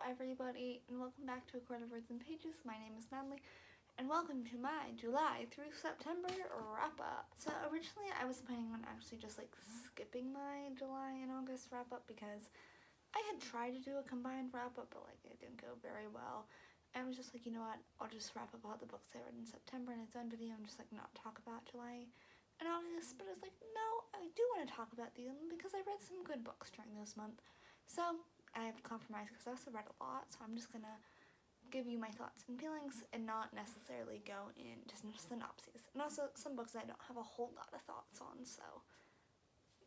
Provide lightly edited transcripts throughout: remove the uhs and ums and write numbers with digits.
everybody, and welcome back to A Court of Words and Pages. My name is Natalie, and welcome to my July through September wrap up. So originally I was planning on actually just like skipping my July and August wrap up because I had tried to do a combined wrap up, but like it didn't go very well. And I was just like, you know what, I'll just wrap up all the books I read in September in its own video and just like not talk about July and August. But I was like, no, I do want to talk about these because I read some good books during those months. So I have to compromise because I also read a lot, so I'm just gonna give you my thoughts and feelings and not necessarily go in just synopses. And also some books I don't have a whole lot of thoughts on, so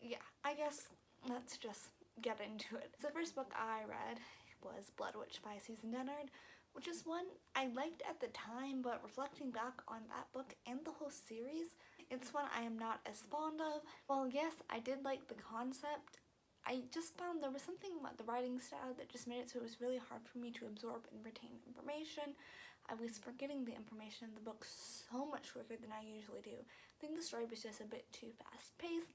yeah, I guess let's just get into it. So the first book I read was Blood Witch by Dennard, which is one I liked at the time, but reflecting back on that book and the whole series, it's one I am not as fond of. Well, yes, I did like the concept. I just found there was something about the writing style that just made it so it was really hard for me to absorb and retain information. I was forgetting the information in the book so much quicker than I usually do. I think the story was just a bit too fast-paced,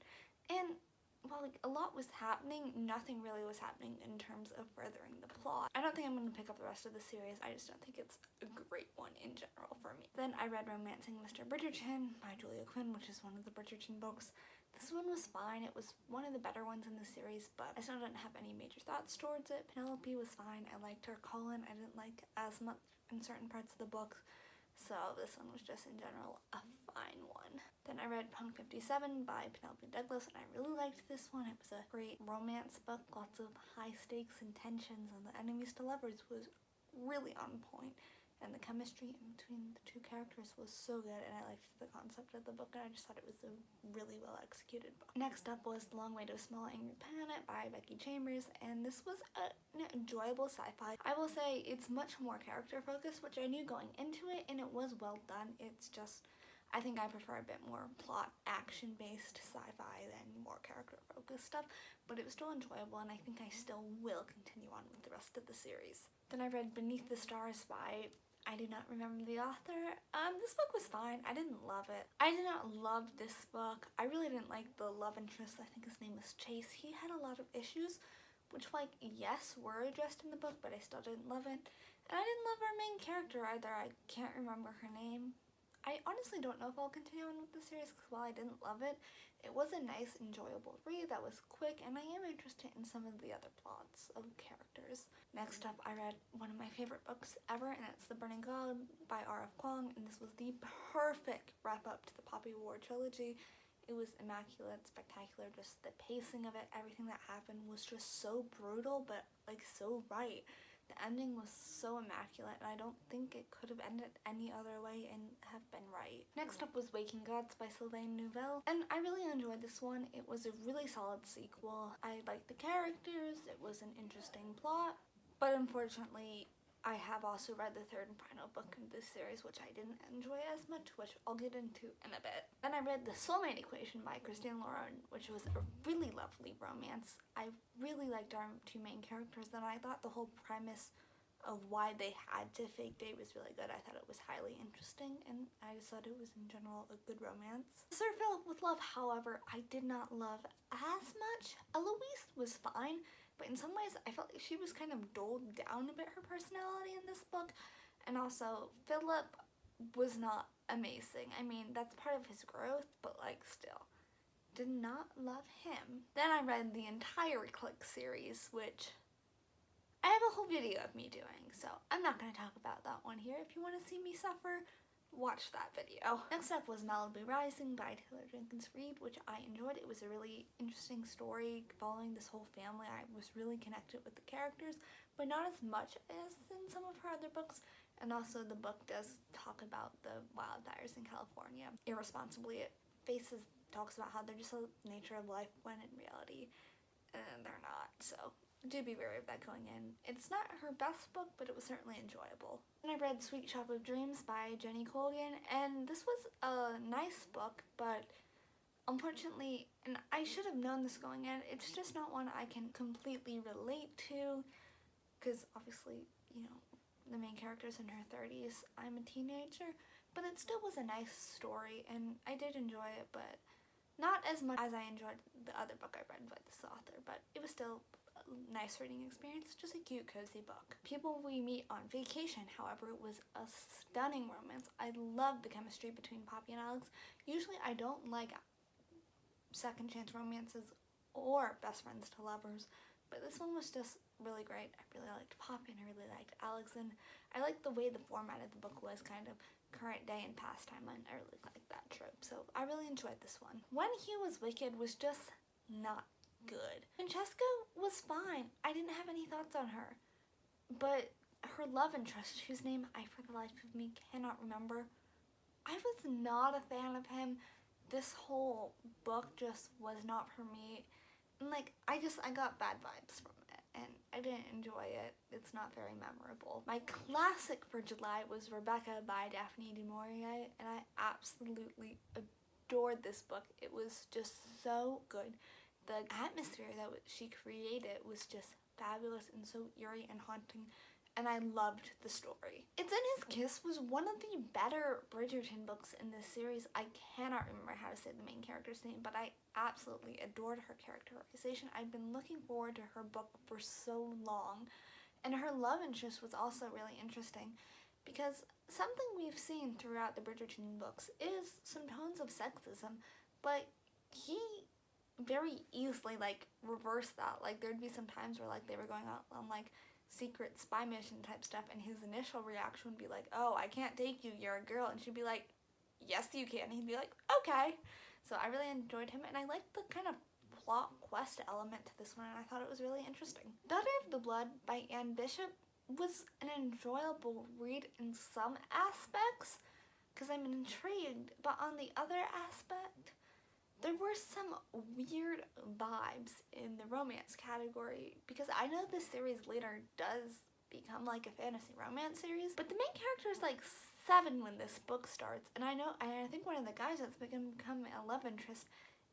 and while like a lot was happening, nothing really was happening in terms of furthering the plot. I don't think I'm going to pick up the rest of the series. I just don't think it's a great one in general for me. Then I read Romancing Mr. Bridgerton by Quinn, which is one of the Bridgerton books. This one was fine. It was one of the better ones in the series, but I still didn't have any major thoughts towards it. Penelope was fine. I liked her. Colin I didn't like as much in certain parts of the book, so this one was just in general a fine one. Then I read Punk 57 by Penelope Douglas, and I really liked this one. It was a great romance book, lots of high stakes and tensions, and the enemies to lovers was really on point. And the chemistry in between the two characters was so good, and I liked the concept of the book, and I just thought it was a really well executed book. Next up was The Long Way to a Small Angry Planet by Becky, and this was an enjoyable sci-fi. I will say it's much more character focused, which I knew going into it, and it was well done. It's just, I think I prefer a bit more plot action based sci-fi than more character focused stuff, but it was still enjoyable, and I think I still will continue on with the rest of the series. Then I read Beneath the Stars by, I do not remember the author. This book was fine. I didn't love it. I did not love this book. I really didn't like the love interest. I think his name was Chase. He had a lot of issues, which like, yes, were addressed in the book, but I still didn't love it. And I didn't love our main character either. I can't remember her name. I honestly don't know if I'll continue on with the series because while I didn't love it, it was a nice, enjoyable read that was quick, and I am interested in some of the other plots of characters. Next up, I read one of my favorite books ever, and it's The Burning God by R.F. Kuang, and this was the perfect wrap-up to the Poppy War trilogy. It was immaculate, spectacular, just the pacing of it, everything that happened was just so brutal, but like so right. The ending was so immaculate, and I don't think it could have ended any other way and have been right. Next up was Waking Gods by Sylvain Nouvelle, and I really enjoyed this one. It was a really solid sequel. I liked the characters, it was an interesting plot, but unfortunately, I have also read the third and final book in this series, which I didn't enjoy as much, which I'll get into in a bit. Then I read The Soulmate Equation by Christie and Lauren, which was a really lovely romance. I really liked our two main characters, and I thought the whole premise of why they had to fake date was really good. I thought it was highly interesting, and I just thought it was in general a good romance. Sir Philip with Love, however, I did not love as much. Eloise was fine, but in some ways I felt like she was kind of doled down a bit, her personality in this book, and also Philip was not amazing. I mean, that's part of his growth, but like still, did not love him. Then I read the entire Click series, which I have a whole video of me doing, so I'm not going to talk about that one here. If you want to see me suffer, watch that video. Next up was Malibu Rising by Jenkins, which I enjoyed. It was a really interesting story following this whole family. I was really connected with the characters, but not as much as in some of her other books. And also the book does talk about the wildfires in California. Irresponsibly, it talks about how they're just the nature of life when in reality they're not. So do be wary of that going in. It's not her best book, but it was certainly enjoyable. Then I read Sweet Shop of Dreams by Jenny Colgan, and this was a nice book, but unfortunately, and I should have known this going in, it's just not one I can completely relate to, because obviously, you know, the main character's in her 30s, I'm a teenager, but it still was a nice story, and I did enjoy it, but not as much as I enjoyed the other book I read by this author, but it was still nice reading experience, just a cute, cozy book. People We Meet on Vacation, however, was a stunning romance. I love the chemistry between Poppy and Alex. Usually I don't like second chance romances or best friends to lovers, but this one was just really great. I really liked Poppy and I really liked Alex, and I liked the way the format of the book was kind of current day and past timeline. I really liked that trope, so I really enjoyed this one. When He Was Wicked was just not good. Francesca was fine. I didn't have any thoughts on her, but her love interest, whose name I for the life of me cannot remember, I was not a fan of him. This whole book just was not for me, and like I got bad vibes from it and I didn't enjoy it. It's not very memorable. My classic for July was Rebecca by Daphne du Maurier, and I absolutely adored this book. It was just so good. The atmosphere that she created was just fabulous and so eerie and haunting, and I loved the story. It's in His Kiss was one of the better Bridgerton books in this series. I cannot remember how to say the main character's name, but I absolutely adored her characterization. I've been looking forward to her book for so long, and her love interest was also really interesting, because something we've seen throughout the Bridgerton books is some tones of sexism, but he very easily like reversed that. Like there'd be some times where like they were going out on like secret spy mission type stuff, and his initial reaction would be like, oh, I can't take you, you're a girl, and she'd be like, yes you can, and he'd be like, okay. So I really enjoyed him, and I liked the kind of plot quest element to this one, and I thought it was really interesting. Daughter of the Blood by Anne Bishop was an enjoyable read in some aspects because I'm intrigued, but on the other aspect there were some weird vibes in the romance category, because I know this series later does become like a fantasy romance series, but the main character is like 7 when this book starts, and I think one of the guys that's become a love interest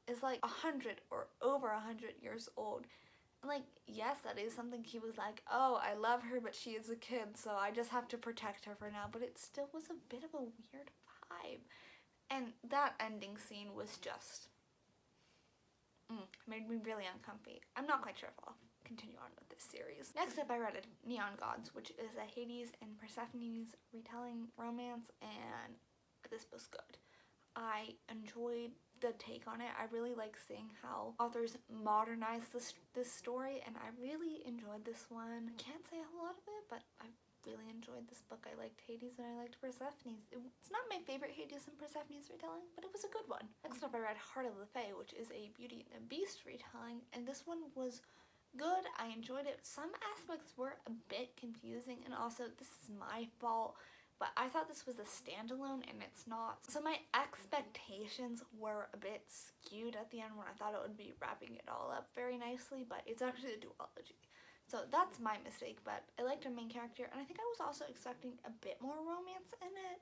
is like 100 or over 100 years old. And like, yes, that is something he was like, oh, I love her, but she is a kid, so I just have to protect her for now, but it still was a bit of a weird vibe. And that ending scene was just made me really uncomfy. I'm not quite sure if I'll continue on with this series. Next up, I read Neon Gods, which is a Hades and Persephone's retelling romance, and this was good. I enjoyed the take on it. I really like seeing how authors modernize this story, and I really enjoyed this one. I can't say a whole lot of it, but I really enjoyed this book. I liked Hades and I liked Persephone's. It's not my favorite Hades and Persephone's retelling, but it was a good one. Next up, I read Heart of the Fae, which is a Beauty and the Beast retelling, and this one was good. I enjoyed it. Some aspects were a bit confusing, and also this is my fault, but I thought this was a standalone and it's not. So my expectations were a bit skewed at the end when I thought it would be wrapping it all up very nicely, but it's actually a duology. So that's my mistake, but I liked her main character, and I think I was also expecting a bit more romance in it,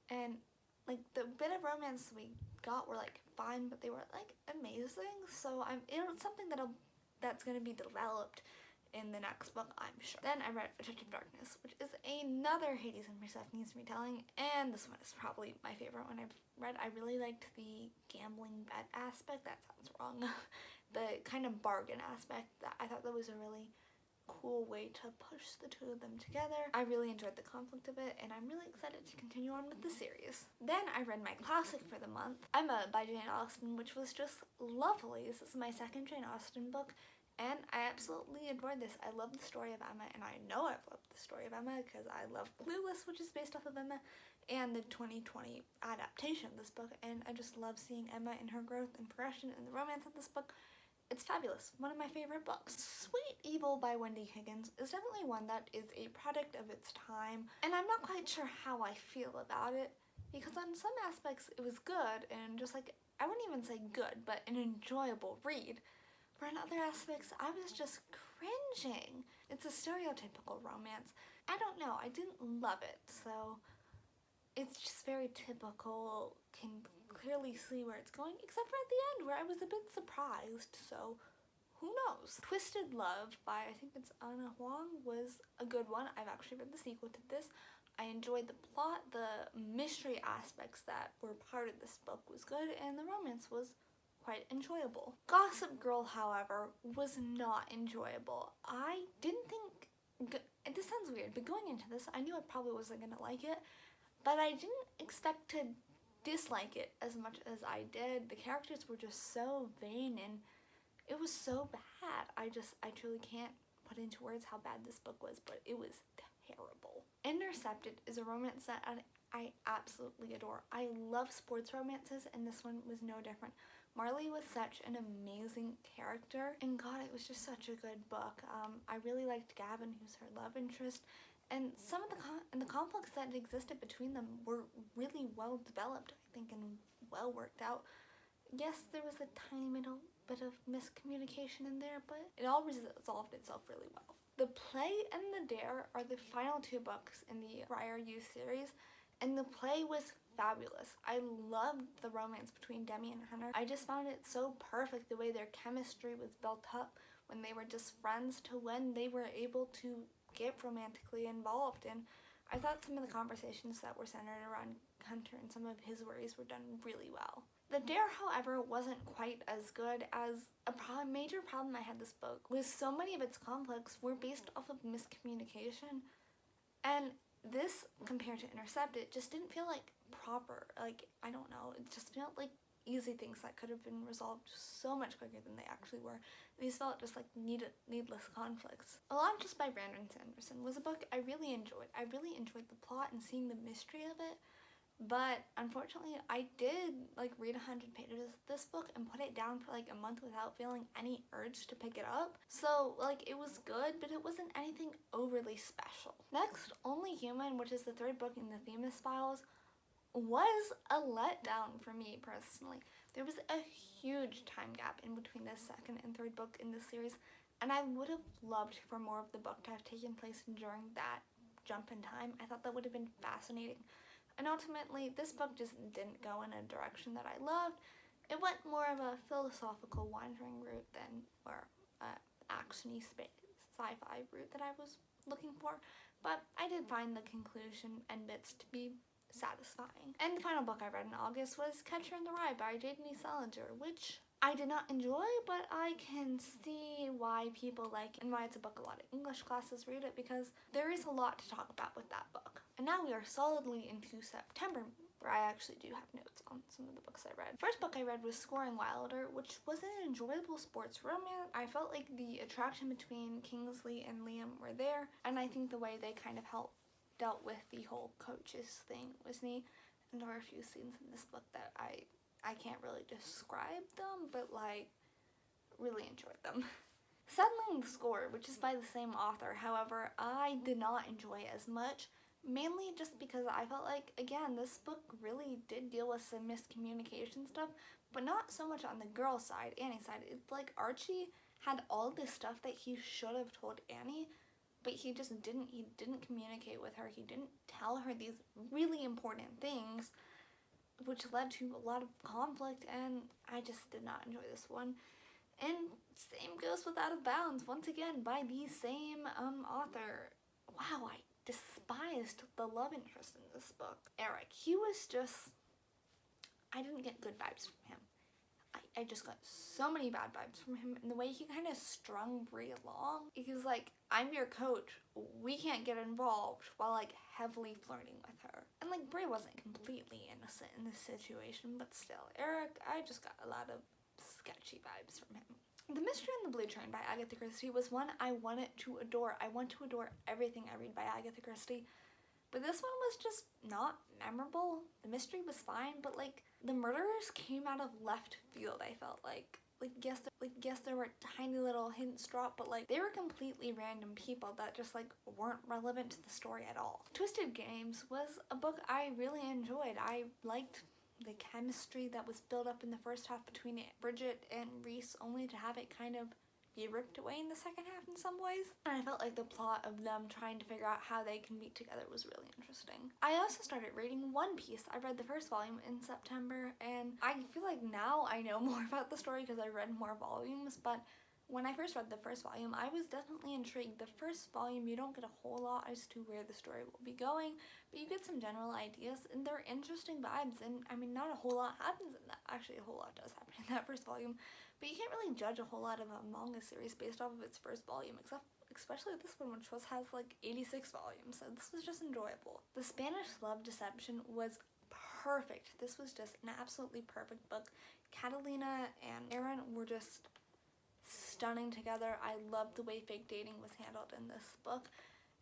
and like the bit of romance we got were like fine, but they were like amazing, so it's something that's going to be developed in the next book, I'm sure. Then I read A Touch of Darkness, which is another Hades and Persephone's retelling, and this one is probably my favorite one I've read. I really liked the gambling bet aspect. That sounds wrong. The kind of bargain aspect, that I thought that was a really cool way to push the two of them together. I really enjoyed the conflict of it, and I'm really excited to continue on with the series. Then I read my classic for the month, Emma by Jane Austen, which was just lovely. This is my second Jane Austen book, and I absolutely adored this. I love the story of Emma, and I know I've loved the story of Emma because I love Clueless, which is based off of Emma, and the 2020 adaptation of this book, and I just love seeing Emma in her growth and progression and the romance of this book. It's fabulous. One of my favorite books. Sweet Evil by Wendy Higgins is definitely one that is a product of its time, and I'm not quite sure how I feel about it, because on some aspects it was good, and just like, I wouldn't even say good, but an enjoyable read. But in other aspects, I was just cringing. It's a stereotypical romance. I don't know, I didn't love it, so it's just very typical, can clearly see where it's going, except for at the end where I was a bit surprised, so who knows. Twisted Love by, I think it's Anna Huang, was a good one. I've actually read the sequel to this. I enjoyed the plot, the mystery aspects that were part of this book was good, and the romance was quite enjoyable. Gossip Girl, however, was not enjoyable. I didn't think, this sounds weird, but going into this, I knew I probably wasn't going to like it, but I didn't expect to dislike it as much as I did. The characters were just so vain, and it was so bad. I truly can't put into words how bad this book was, but it was terrible. Intercepted is a romance that I absolutely adore. I love sports romances, and this one was no different. Marley was such an amazing character, and God, it was just such a good book. I really liked Gavin, who's her love interest, and some of the conflicts that existed between them were really well developed, I think, and well worked out. Yes, there was a tiny little bit of miscommunication in there, but it all resolved itself really well. The Play and the Dare are the final two books in the Briar Youth series, and the play was fabulous. I loved the romance between Demi and Hunter. I just found it so perfect the way their chemistry was built up when they were just friends to when they were able to get romantically involved. And I thought some of the conversations that were centered around Hunter and some of his worries were done really well. The Dare, however, wasn't quite as good as major problem I had this book was so many of its conflicts were based off of miscommunication, and this, compared to Intercepted, just didn't feel like proper. Like, I don't know, it just felt like easy things that could have been resolved so much quicker than they actually were. These felt just like needless conflicts. A Lot Just by Brandon Sanderson was a book I really enjoyed. I really enjoyed the plot and seeing the mystery of it, but unfortunately I did read 100 pages of this book and put it down for a month without feeling any urge to pick it up. So it was good, but it wasn't anything overly special. Next, Only Human, which is the third book in the Themis Files, was a letdown for me personally. There was a huge time gap in between the second and third book in this series, and I would have loved for more of the book to have taken place during that jump in time. I thought that would have been fascinating. And ultimately, this book just didn't go in a direction that I loved. It went more of a philosophical wandering route than action-y sci-fi route that I was looking for. But I did find the conclusion and bits to be satisfying. And the final book I read in August was Catcher in the Rye by J.D. Salinger, which I did not enjoy, but I can see why people like it and why it's a book a lot of English classes read it, because there is a lot to talk about with that book. And now we are solidly into September, where I actually do have notes on some of the books I read. First book I read was Scoring Wilder, which was an enjoyable sports romance. I felt like the attraction between Kingsley and Liam were there, and I think the way they kind of dealt with the whole coaches thing was neat. And there were a few scenes in this book that I can't really describe them, but really enjoyed them. Settling the Score, which is by the same author, however, I did not enjoy as much, mainly just because I felt like, again, this book really did deal with some miscommunication stuff, but not so much on the girl side, Annie's side. It's like Archie had all this stuff that he should have told Annie, but he just didn't. He didn't communicate with her. He didn't tell her these really important things, which led to a lot of conflict, and I just did not enjoy this one. And same goes with Out of Bounds, once again, by the same author. Wow, I despised the love interest in this book. Eric, he was just, I didn't get good vibes from him. I just got so many bad vibes from him, and the way he kind of strung Bree along. He was like, I'm your coach, we can't get involved, while heavily flirting with her. And Bree wasn't completely innocent in this situation, but still, Eric, I just got a lot of sketchy vibes from him. The Mystery in the Blue Train by Agatha Christie was one I wanted to adore. I want to adore everything I read by Agatha Christie, but this one was just not memorable. The mystery was fine, but the murderers came out of left field, I felt like. Yes, there were tiny little hints dropped, but they were completely random people that just weren't relevant to the story at all. Twisted Games was a book I really enjoyed. I liked the chemistry that was built up in the first half between Bridget and Reese, only to have it kind of be ripped away in the second half in some ways. And I felt like the plot of them trying to figure out how they can meet together was really interesting. I also started reading One Piece. I read the first volume in September, and I feel like now I know more about the story because I read more volumes, but When I first read the first volume, I was definitely intrigued. The first volume, you don't get a whole lot as to where the story will be going, but you get some general ideas, and they're interesting vibes, and I mean, not a whole lot happens in that. Actually, a whole lot does happen in that first volume, but you can't really judge a whole lot of a manga series based off of its first volume, especially this one, which has like 86 volumes, so this was just enjoyable. The Spanish Love Deception was perfect. This was just an absolutely perfect book. Catalina and Aaron were just stunning together. I loved the way fake dating was handled in this book,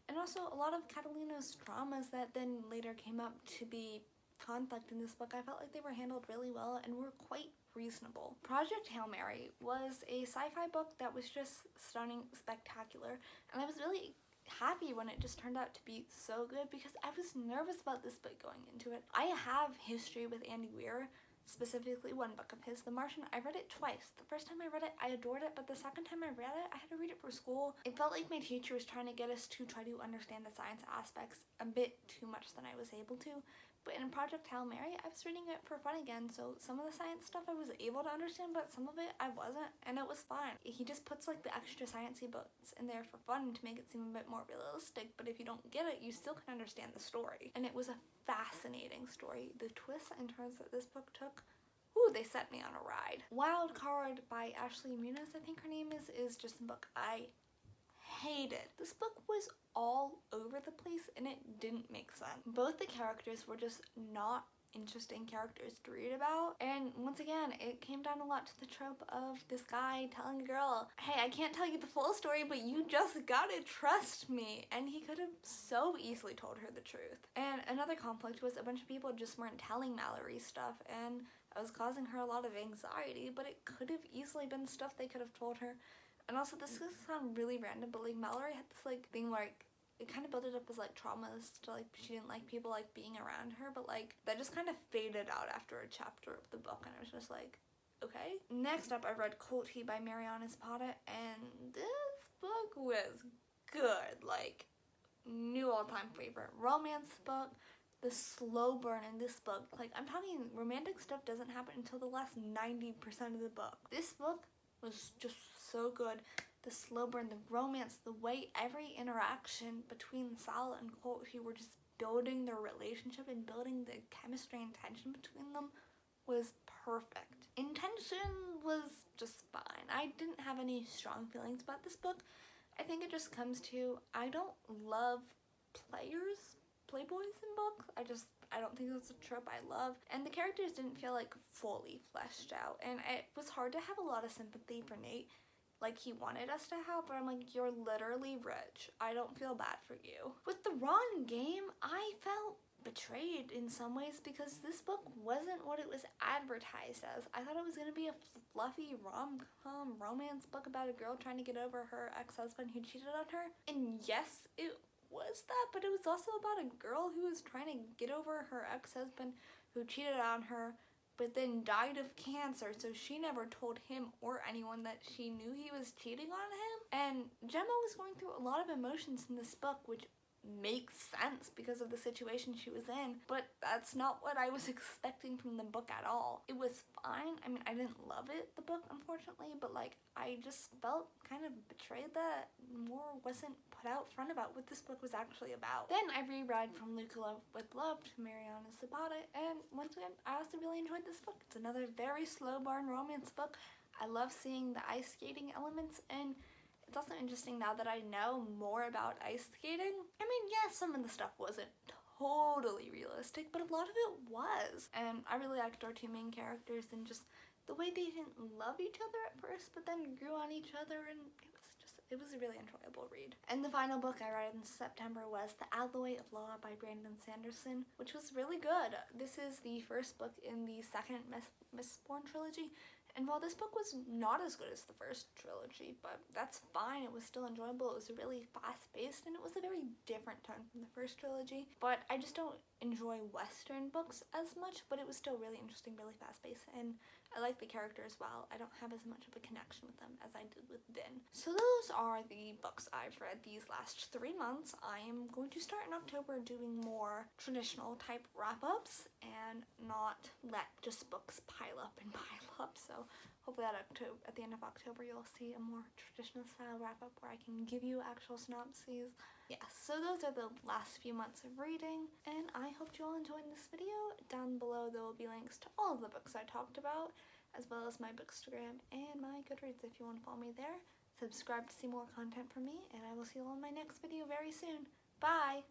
and also a lot of Catalina's traumas that then later came up to be conflict in this book. I felt like they were handled really well and were quite reasonable. Project Hail Mary was a sci-fi book that was just stunning, spectacular, and I was really happy when it just turned out to be so good because I was nervous about this book going into it. I have history with Andy Weir, specifically one book of his, The Martian. I read it twice. The first time I read it, I adored it, but the second time I read it, I had to read it for school. It felt like my teacher was trying to get us to try to understand the science aspects a bit too much than I was able to. But in Project Hail Mary, I was reading it for fun again, so some of the science stuff I was able to understand, but some of it I wasn't, and it was fine. He just puts like the extra sciencey bits in there for fun to make it seem a bit more realistic, but if you don't get it, you still can understand the story. And it was a fascinating story. The twists and turns that this book took, ooh, they set me on a ride. Wild Card by Ashley Muniz, I think her name is just a book I hated. This book was all over the place and it didn't make sense. Both the characters were just not interesting characters to read about, and once again it came down a lot to the trope of this guy telling a girl, hey, I can't tell you the full story, but you just gotta trust me, and he could have so easily told her the truth. And another conflict was a bunch of people just weren't telling Mallory stuff, and it was causing her a lot of anxiety, but it could have easily been stuff they could have told her. And also, this could sound really random, but like Mallory had this like thing where it kind of built it up as like traumas to like she didn't like people like being around her, but like that just kind of faded out after a chapter of the book, and I was just like, okay. Next up, I read Quilty by Marianas, and this book was good. Like, new all-time favorite romance book. The slow burn in this book, like I'm talking romantic stuff doesn't happen until the last 90% of the book. This book was just so good. The slow burn, the romance, the way every interaction between Sal and Quilty were just building their relationship and building the chemistry and tension between them was perfect. Intention was just fine. I didn't have any strong feelings about this book. I think it just comes to, I don't love playboys in books. I don't think that's a trope I love, and the characters didn't feel like fully fleshed out, and it was hard to have a lot of sympathy for Nate like he wanted us to have, but I'm like, you're literally rich. I don't feel bad for you. With the Ron game, I felt betrayed in some ways because this book wasn't what it was advertised as. I thought it was going to be a fluffy rom-com romance book about a girl trying to get over her ex-husband who cheated on her, and yes, it was that, but it was also about a girl who was trying to get over her ex-husband who cheated on her but then died of cancer, so she never told him or anyone that she knew he was cheating on him. And Gemma was going through a lot of emotions in this book, which makes sense because of the situation she was in, but that's not what I was expecting from the book at all. It was fine. I mean, I didn't love it, the book, unfortunately, but like I just felt kind of betrayed that more wasn't put out front about what this book was actually about. Then I reread From Luca with Love to Marianas, and once again, I also really enjoyed this book. It's another very slow burn romance book. I love seeing the ice skating elements, and it's also interesting now that I know more about ice skating. I mean, yes, some of the stuff wasn't totally realistic, but a lot of it was. And I really liked our two main characters and just the way they didn't love each other at first, but then grew on each other, and it was a really enjoyable read. And the final book I read in September was The Alloy of Law by Brandon Sanderson, which was really good. This is the first book in the second Mistborn trilogy. And while this book was not as good as the first trilogy, but that's fine, it was still enjoyable, it was really fast-paced, and it was a very different tone from the first trilogy. But I just don't enjoy Western books as much, but it was still really interesting, really fast-paced, and I like the characters well. I don't have as much of a connection with them as I did with Din. So those are the books I've read these last 3 months. I am going to start in October doing more traditional type wrap-ups and not let just books pile up and pile up. So hopefully at the end of October you'll see a more traditional style wrap-up where I can give you actual synopses. Yes, so those are the last few months of reading, and I hope you all enjoyed this video. Down below there will be links to all of the books I talked about, as well as my Bookstagram and my Goodreads if you want to follow me there. Subscribe to see more content from me, and I will see you all in my next video very soon. Bye!